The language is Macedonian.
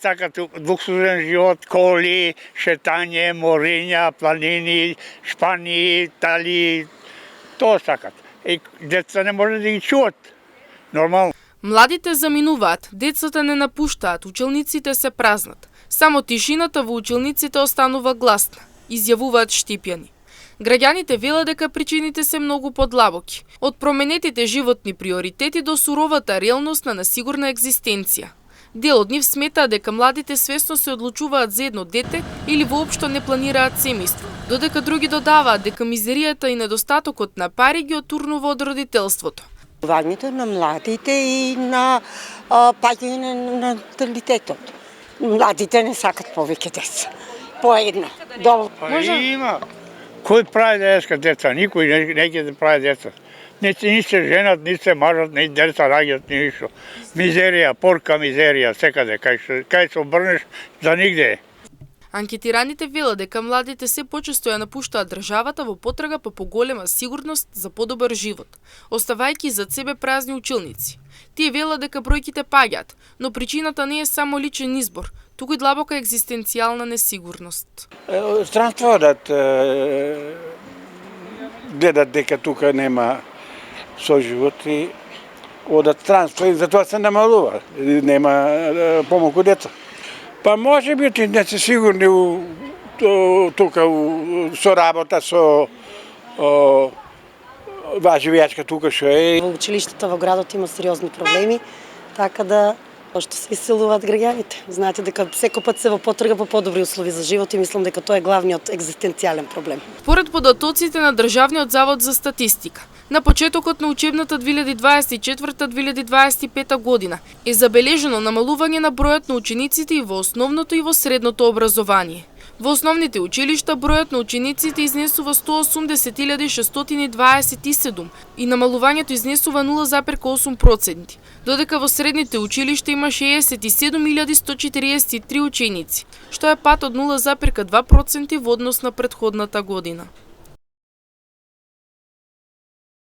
сакат луксузен живот, коли, шетање, мориња, планини, Шпанија, Италија, тоа сакат. И деца не може да ги чуват. Нормално. Младите заминуваат, децата не напуштаат, училниците се празнат. Само тишината во училниците останува гласна, изјавуваат Штипјани. Граѓаните велат дека причините се многу подлабоки, од променетите животни приоритети до суровата реалност на несигурна екзистенција. Дел од нив сметаат дека младите свесно се одлучуваат за едно дете или воопшто не планираат семејство, додека други додаваат дека мизеријата и недостатокот на пари ги отурнува од родителството. Вањето на младите и на паѓање на наталитетот. Младите не сакат повеќе деца. По едно. Има. Кој прави денеска деца? Никој не ќе да прави деца. Ни се женат, ни се мажат, ни деца раѓат, ни ништо. Мизерија, порка мизерија, секаде, кај се обрнеш, за нигде. Анкетираните велат дека младите се почесто ја напуштаат државата во потрага по поголема сигурност за подобар живот, оставајќи зад себе празни училници. Тие велат дека бројките паѓаат, но причината не е само личен избор, туку и длабока екзистенцијална несигурност. Странстводат, гледат дека тука нема соживот и одат странство и затоа се намалува, нема помалку деца. Па може би не се сигурни тука со работа, со живеачка тука што е. Во училиштата во градот има сериозни проблеми, така да што се иселуваат граѓаните. Знаете дека секој пат се во потрага по подобри услови за живот и мислам дека тоа е главниот екзистенцијален проблем. Според податоците на Државниот завод за статистика, на почетокот на учебната 2024-2025 година е забележено намалување на бројот на учениците и во основното и во средното образование. Во основните училишта бројот на учениците изнесува 180.627 и намалувањето изнесува 0,8%, додека во средните училишта има 67.143 ученици, што е пат од 0,2% во однос на претходната година.